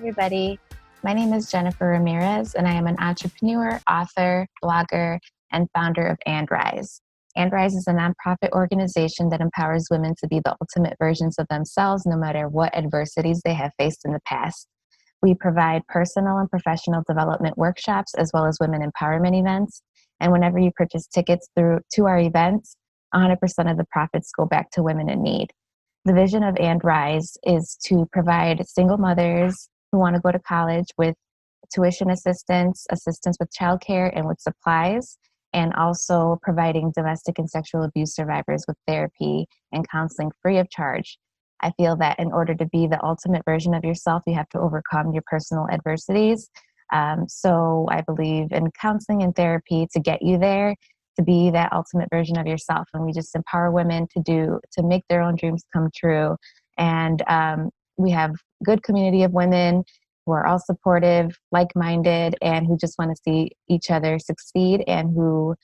everybody. My name is Jennifer Ramirez, and I am an entrepreneur, author, blogger, and founder of Rise. Rise is a nonprofit organization that empowers women to be the ultimate versions of themselves, no matter what adversities they have faced in the past. We provide personal and professional development workshops, as well as women empowerment events. And whenever you purchase tickets to our events, 100% of the profits go back to women in need. The vision of Rise is to provide single mothers who want to go to college with tuition assistance with childcare and with supplies, and also providing domestic and sexual abuse survivors with therapy and counseling free of charge. I feel that in order to be the ultimate version of yourself, you have to overcome your personal adversities. So I believe in counseling and therapy to get you there, to be that ultimate version of yourself. And we just empower women to make their own dreams come true. And we have a good community of women who are all supportive, like-minded, and who just want to see each other succeed, and who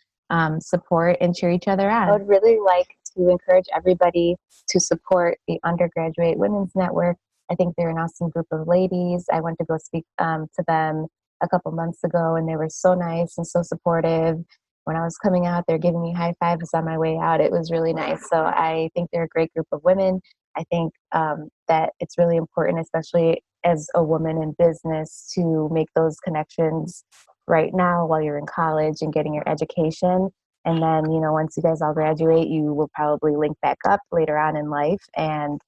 support and cheer each other on. I would really like to encourage everybody to support the Undergraduate Women's Network. I think they're an awesome group of ladies. I went to go speak to them a couple months ago, and they were so nice and so supportive. When I was coming out, they're giving me high fives on my way out. It was really nice. So I think they're a great group of women. I think that it's really important, especially as a woman in business, to make those connections right now while you're in college and getting your education. And then, once you guys all graduate, you will probably link back up later on in life and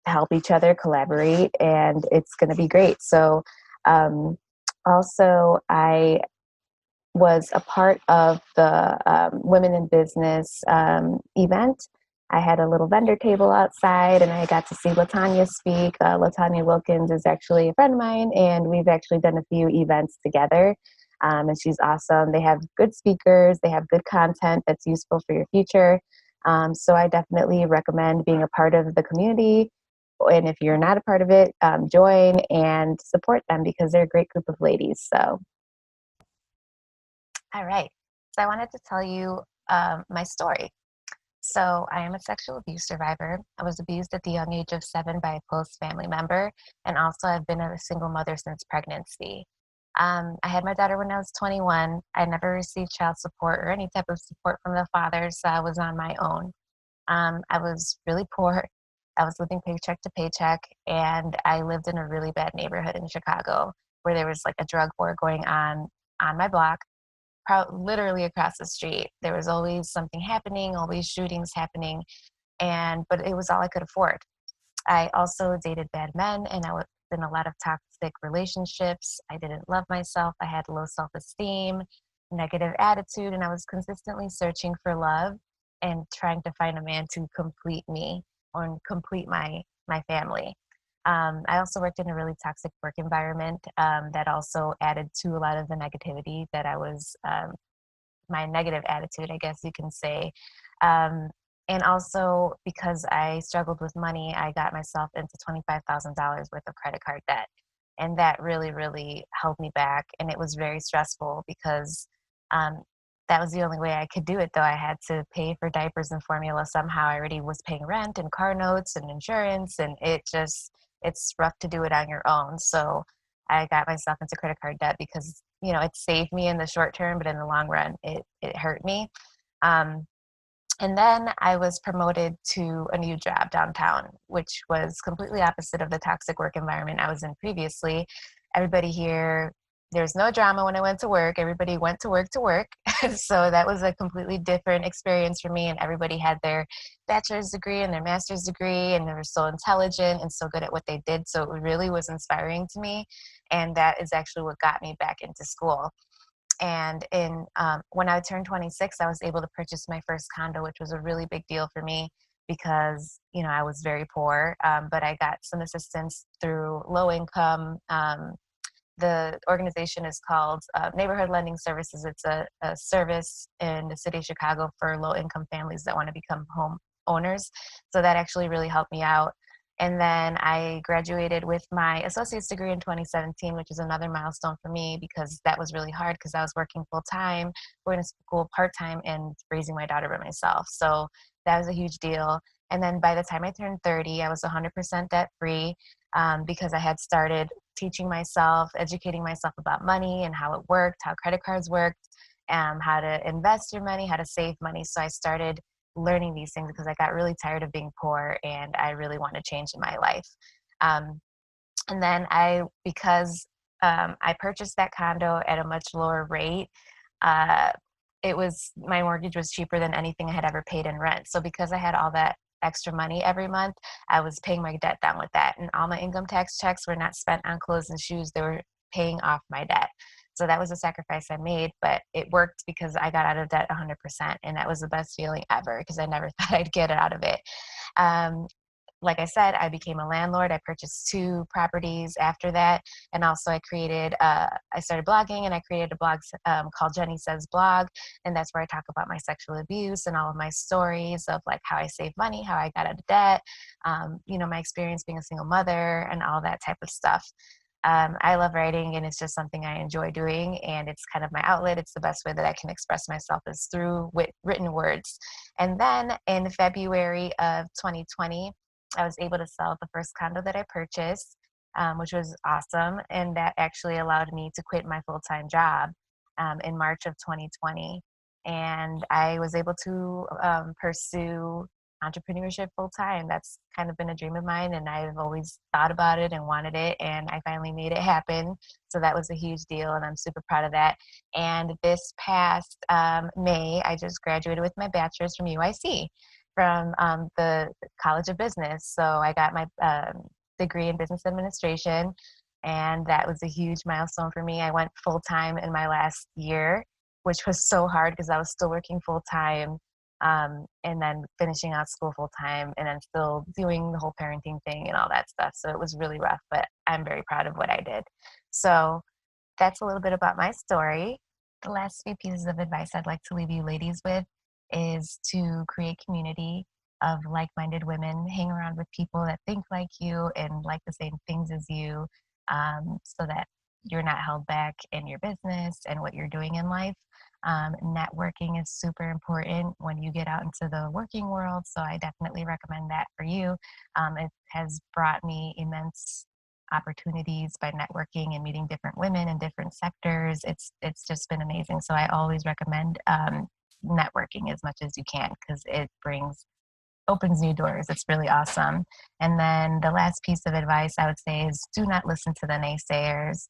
help each other, collaborate, and it's going to be great. So also, I was a part of the Women in Business event. I had a little vendor table outside, and I got to see LaTanya speak. LaTanya Wilkins is actually a friend of mine, and we've actually done a few events together, and she's awesome. They have good speakers. They have good content that's useful for your future. So I definitely recommend being a part of the community. And if you're not a part of it, join and support them, because they're a great group of ladies. So. All right. So I wanted to tell you my story. So I am a sexual abuse survivor. I was abused at the young age of 7 by a close family member. And also I've been a single mother since pregnancy. I had my daughter when I was 21. I never received child support or any type of support from the father, so I was on my own. I was really poor. I was living paycheck to paycheck, and I lived in a really bad neighborhood in Chicago where there was like a drug war going on my block. Literally across the street. There was always something happening, always shootings happening, but it was all I could afford. I also dated bad men, and I was in a lot of toxic relationships. I didn't love myself. I had low self-esteem, negative attitude, and I was consistently searching for love and trying to find a man to complete me or complete my family. I also worked in a really toxic work environment that also added to a lot of the negativity that I was, my negative attitude, I guess you can say. And also because I struggled with money, I got myself into $25,000 worth of credit card debt. And that really, really held me back. And it was very stressful because that was the only way I could do it, though. I had to pay for diapers and formula somehow. I already was paying rent and car notes and insurance, and it's rough to do it on your own. So I got myself into credit card debt because, it saved me in the short term, but in the long run, it hurt me. And then I was promoted to a new job downtown, which was completely opposite of the toxic work environment I was in previously. Everybody here, there's no drama when I went to work. Everybody went to work to work. So that was a completely different experience for me. And everybody had their bachelor's degree and their master's degree, and they were so intelligent and so good at what they did. So it really was inspiring to me. And that is actually what got me back into school. And when I turned 26, I was able to purchase my first condo, which was a really big deal for me because, I was very poor, but I got some assistance through low income. The organization is called Neighborhood Lending Services. It's a service in the city of Chicago for low-income families that want to become home owners. So that actually really helped me out. And then I graduated with my associate's degree in 2017, which is another milestone for me because that was really hard because I was working full-time, going to school part-time, and raising my daughter by myself. So that was a huge deal. And then by the time I turned 30, I was 100% debt-free because I had started teaching myself, educating myself about money and how it worked, how credit cards worked, how to invest your money, how to save money. So I started learning these things because I got really tired of being poor and I really want to change in my life. Um, and then because I purchased that condo at a much lower rate, uh, my mortgage was cheaper than anything I had ever paid in rent. So because I had all that extra money every month, I was paying my debt down with that. And all my income tax checks were not spent on clothes and shoes. They were paying off my debt. So that was a sacrifice I made, but it worked because I got out of debt 100%. And that was the best feeling ever because I never thought I'd get out of it. Um, like I said, I became a landlord. I purchased 2 properties after that. And also I started blogging and I created a blog called Jenny Says Blog. And that's where I talk about my sexual abuse and all of my stories of like how I saved money, how I got out of debt, my experience being a single mother and all that type of stuff. I love writing and it's just something I enjoy doing and it's kind of my outlet. It's the best way that I can express myself is through written words. And then in February of 2020, I was able to sell the first condo that I purchased, which was awesome. And that actually allowed me to quit my full-time job in March of 2020. And I was able to pursue entrepreneurship full-time. That's kind of been a dream of mine, and I've always thought about it and wanted it, and I finally made it happen. So that was a huge deal, and I'm super proud of that. And this past May, I just graduated with my bachelor's from UIC, from the College of Business. So I got my degree in business administration, and that was a huge milestone for me. I went full-time in my last year, which was so hard because I was still working full-time, and then finishing out school full-time, and then still doing the whole parenting thing and all that stuff. So it was really rough, but I'm very proud of what I did. So that's a little bit about my story. The last few pieces of advice I'd like to leave you ladies with is to create community of like-minded women. Hang around with people that think like you and like the same things as you, so that you're not held back in your business and what you're doing in life. Networking is super important when you get out into the working world, so I definitely recommend that for you. It has brought me immense opportunities by networking and meeting different women in different sectors. It's just been amazing. So I always recommend networking as much as you can because it opens new doors. It's really awesome. And then the last piece of advice I would say is do not listen to the naysayers.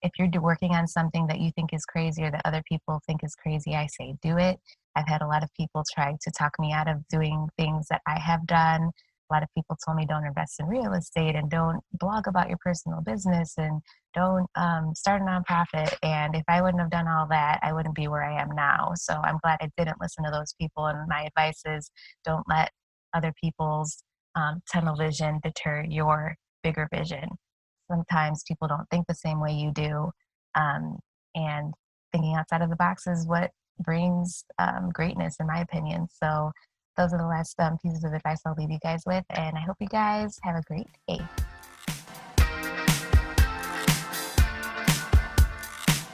If you're working on something that you think is crazy or that other people think is crazy, I say do it. I've had a lot of people try to talk me out of doing things that I have done. A lot of people told me don't invest in real estate and don't blog about your personal business and don't start a nonprofit. And if I wouldn't have done all that, I wouldn't be where I am now. So I'm glad I didn't listen to those people. And my advice is don't let other people's tunnel vision deter your bigger vision. Sometimes people don't think the same way you do. And thinking outside of the box is what brings greatness, in my opinion. So those are the last pieces of advice I'll leave you guys with. And I hope you guys have a great day.